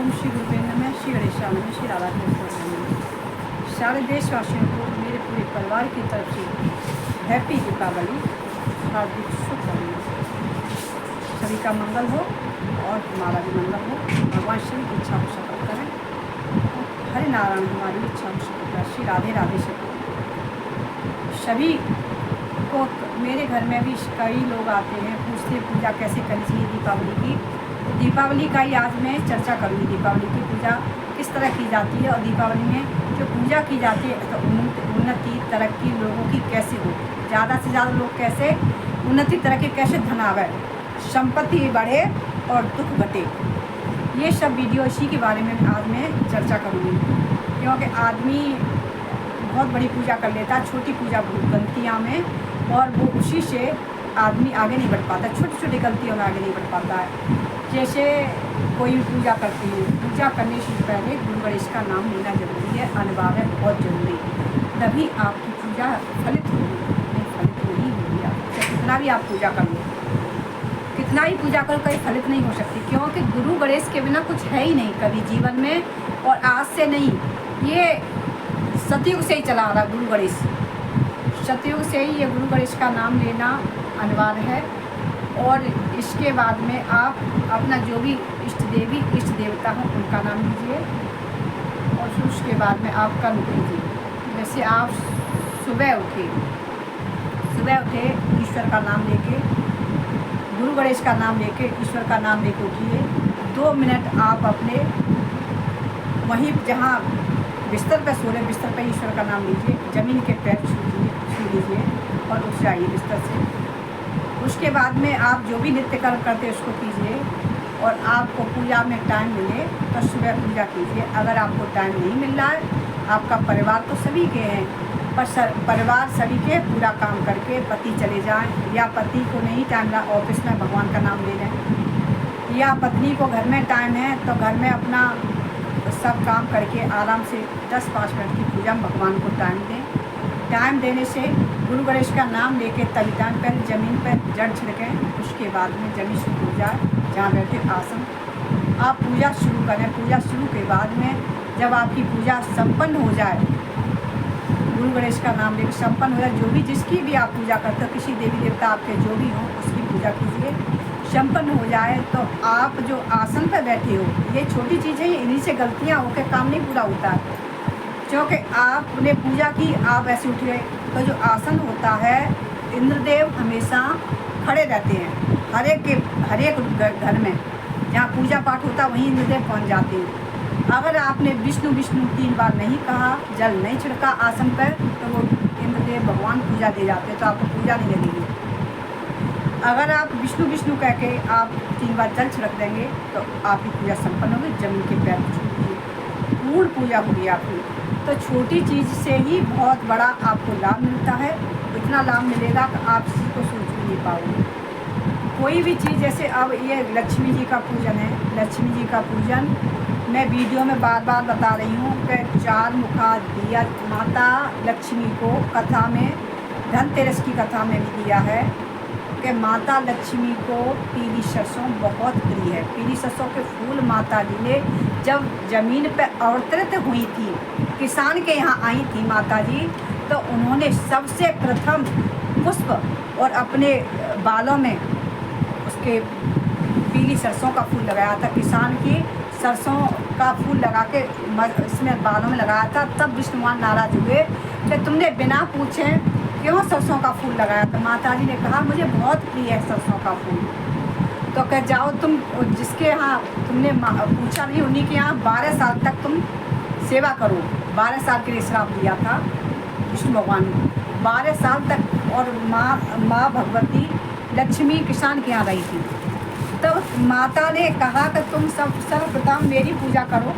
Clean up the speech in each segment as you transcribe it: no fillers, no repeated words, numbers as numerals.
ओम श्री गुरुदेव नमः, श्री गणेशाय नमः, श्री राधा कृष्ण नमः। सारे देशवासियों को मेरे पूरे परिवार की तरफ से हैप्पी दीपावली, हार्दिक शुभकामनाएं। सभी का मंगल हो और हमारा भी मंगल हो। भगवान श्री की इच्छा को सफल करें। हरे नारायण हमारी इच्छा को सफल करें। श्री राधे राधे से सभी को मेरे घर में भी कई लोग आते हैं, पूछते पूजा कैसे करनी चाहिए दीपावली की। दीपावली का ही आज मैं चर्चा करूँगी। दीपावली की पूजा किस तरह की जाती है और दीपावली में जो पूजा की जाती है तो उन्नति तरक्की लोगों की कैसे हो, ज़्यादा से ज़्यादा लोग कैसे उन्नति तरक्की, कैसे धन आवे, संपत्ति बढ़े और दुख घटे। ये सब वीडियो इसी के बारे में आज मैं चर्चा करूँगी। क्योंकि आदमी बहुत बड़ी पूजा कर लेता है, छोटी पूजा गलतियाँ में, और वो उसी से आदमी आगे नहीं बढ़ पाता, छोटी छोटी गलतियों में आगे नहीं बढ़ पाता है। जैसे कोई भी पूजा करती है, पूजा करने से पहले गुरु गणेश का नाम लेना जरूरी है, अनिवार्य है, बहुत जरूरी। तभी आपकी पूजा फलित होगी, नहीं फलित नहीं होगी। आप कितना भी आप पूजा कर लो, कितना ही पूजा करो, कहीं फलित नहीं हो सकती। क्योंकि गुरु गणेश के बिना कुछ है ही नहीं कभी जीवन में, और आज से नहीं, ये सतयुग से ही चला आ रहा गुरु गणेश। सतयुग से ही ये गुरु गणेश का नाम लेना अनिवार्य है। और इसके बाद में आप अपना जो भी इष्ट देवी इष्ट देवता हो उनका नाम लीजिए, और फिर उसके बाद में आप कर्म कीजिए। जैसे आप सुबह उठे ईश्वर का नाम लेके, गुरु गणेश का नाम लेके, ईश्वर का नाम लेके उठिए। 2 मिनट आप अपने वहीं जहाँ बिस्तर पर सो रहे, बिस्तर पर ईश्वर का नाम लीजिए, ज़मीन के पैर छू लीजिए और उठ जाइए बिस्तर से। उसके बाद में आप जो भी नित्य कर्म करते हैं उसको कीजिए, और आपको पूजा में टाइम मिले तो सुबह पूजा कीजिए। अगर आपको टाइम नहीं मिल रहा है, आपका परिवार तो सभी के हैं, पर परिवार सभी के पूरा काम करके पति चले जाएं, या पति को नहीं टाइम रहा ऑफिस में भगवान का नाम ले लें, या पत्नी को घर में टाइम है तो घर में अपना सब काम करके आराम से 10-5 मिनट की पूजा में भगवान को टाइम दें। टाइम देने से गुरु गणेश का नाम लेके तभी टाइम पर ज़मीन पर जड़ छिड़कें। उसके बाद में जमीन शुरू हो जाए, जहाँ बैठे आसन, आप पूजा शुरू करें। पूजा शुरू के बाद में जब आपकी पूजा संपन्न हो जाए, गुरु गणेश का नाम लेकर संपन्न हो जाए, जो भी जिसकी भी आप पूजा करते हो, किसी देवी देवता आपके जो भी हों उसकी पूजा कीजिए। संपन्न हो जाए तो आप जो आसन पर बैठे हो, ये छोटी चीज़ें, इन्हीं से गलतियाँ होकर काम नहीं पूरा होता है। क्योंकि आपने पूजा की, आप ऐसे उठ गए, तो जो आसन होता है, इंद्रदेव हमेशा खड़े रहते हैं। हर एक घर में जहाँ पूजा पाठ होता है वहीं इंद्रदेव पहुँच जाते हैं। अगर आपने विष्णु विष्णु 3 बार नहीं कहा, जल नहीं छिड़का आसन पर, तो वो इंद्रदेव भगवान पूजा दे जाते हैं, तो आपको पूजा नहीं लगेगी। अगर आप विष्णु विष्णु कह के आप 3 बार जल छिड़क देंगे तो आपकी पूजा संपन्न होगी, जमीन के पैर छूएंगे, पूर्ण पूजा होगी आपकी। तो छोटी चीज़ से ही बहुत बड़ा आपको लाभ मिलता है। इतना लाभ मिलेगा कि आप किसी को सोच भी नहीं पाओगे। कोई भी चीज़, जैसे अब ये लक्ष्मी जी का पूजन है, लक्ष्मी जी का पूजन मैं वीडियो में बार बार बता रही हूँ कि 4 मुखा दिया माता लक्ष्मी को कथा में, धनतेरस की कथा में भी दिया है कि माता लक्ष्मी को पीली सरसों बहुत प्रिय है। पीली सरसों के फूल माता जी ने जब ज़मीन पर अवतरित हुई थी, किसान के यहाँ आई थी माता जी, तो उन्होंने सबसे प्रथम पुष्प और अपने बालों में उसके पीली सरसों का फूल लगाया था। किसान की सरसों का फूल लगा के इसमें बालों में लगाया था। तब विष्णु भगवान नाराज हुए कि तुमने बिना पूछे क्यों सरसों का फूल लगाया। तो माता जी ने कहा मुझे बहुत प्रिय है सरसों का फूल। तो कह जाओ तुम जिसके यहाँ तुमने पूछा नहीं, उन्हीं के यहाँ 12 साल तक तुम सेवा करो। 12 साल के लिए श्राप दिया था विष्णु भगवान ने, 12 साल तक। और माँ भगवती लक्ष्मी किसान के यहाँ रही थी। तब माता ने कहा कि तुम सर्वप्रथम मेरी पूजा करो,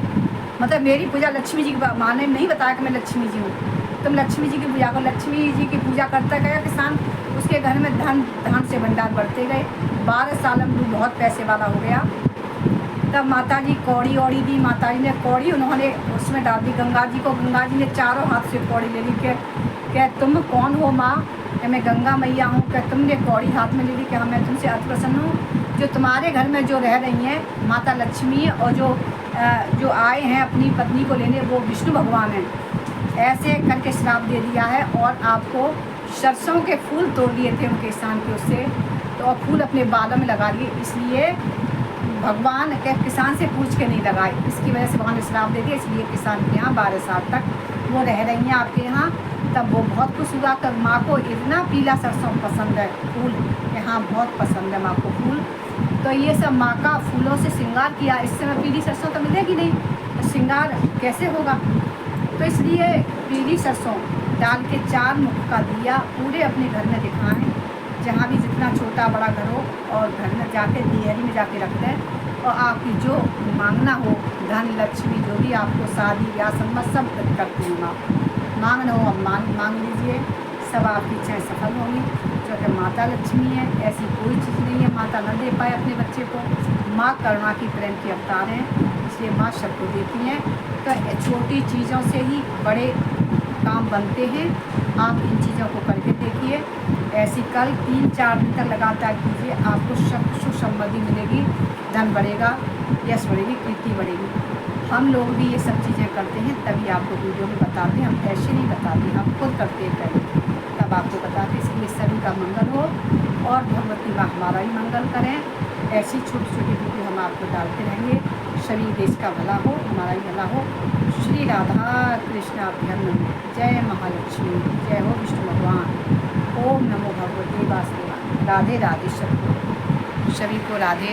मतलब मेरी पूजा लक्ष्मी जी की। माँ ने नहीं बताया कि मैं लक्ष्मी जी हूँ, तुम लक्ष्मी जी की पूजा करो। लक्ष्मी जी की पूजा करता गया किसान, उसके घर में धन से भंडार बढ़ते गए। 12 साल में बहुत पैसे वाला हो गया। तब माता जी कौड़ी औड़ी दी। माता जी ने कौड़ी उन्होंने उसमें डाल दी गंगा जी को। गंगा जी ने चारों हाथ से कौड़ी ले ली कि तुम कौन हो माँ, कि मैं गंगा मैया हूँ, कि तुमने कौड़ी हाथ में ले ली, कि हाँ मैं तुमसे अति प्रसन्न हूँ। जो तुम्हारे घर में जो रह रही हैं माता लक्ष्मी, और जो आए हैं अपनी पत्नी को लेने वो विष्णु भगवान हैं, ऐसे करके श्राप दे दिया है। और आपको सरसों के फूल तोड़ लिए थे उनके स्थान के उससे, तो फूल अपने बालों में लगा लिए, इसलिए भगवान के किसान से पूछ के नहीं लगाए, इसकी वजह से भगवान ने श्राप दे दिया। इसलिए किसान के यहाँ 12 साल तक वो रह रही हैं आपके यहाँ। तब वो बहुत खुश हुआ कर माँ को इतना पीला सरसों पसंद है फूल, कि हाँ बहुत पसंद है माँ को फूल। तो ये सब माँ का फूलों से श्रृंगार किया। इस समय पीली सरसों तो मिलेगी नहीं, तो श्रृंगार कैसे होगा। तो इसलिए पीली सरसों डाल के 4 मुख का दिया पूरे अपने घर में दिखाएं, जहाँ भी जितना छोटा बड़ा घर हो, और घर में जाके दियरी में जाके रख दें। और आपकी जो मांगना हो, धन लक्ष्मी जो भी आपको शादी ब्याह सम्मत सब करती हूँ मांगना हो, अब मांग लीजिए, सब आपकी इच्छाएँ सफल होंगी। क्योंकि माता लक्ष्मी है, ऐसी कोई चीज़ नहीं है माता न दे पाए अपने बच्चे को। माँ करुणा की प्रेम की अवतार हैं, इसलिए माँ सबको देती हैं। तो छोटी चीज़ों से ही बड़े काम बनते हैं। आप इन चीज़ों को करके देखिए। ऐसी कल 3-4 दिन तक लगातार कीजिए, आपको सुख समृद्धि मिलेगी, धन बढ़ेगा, यश बढ़ेगी, कीर्ति बढ़ेगी। हम लोग भी ये सब चीज़ें करते हैं, तभी आपको वीडियो में बताते हैं। हम ऐसे नहीं बताते, हम खुद करते हैं पहले, तब आपको बताते। इसलिए सभी का मंगल हो और भगवती माँ हमारा भी मंगल करें। ऐसी छोटी छोटी वीडियो हम आपको डालते रहेंगे। सभी देश का भला हो, हमारा भी भला हो। श्री राधा कृष्णा अभ्यर्न, जय महालक्ष्मी, जय हो विष्णु भगवान। ओम नमो भगवते वासुदेवाय। राधे राधे। सबको सभी को राधे।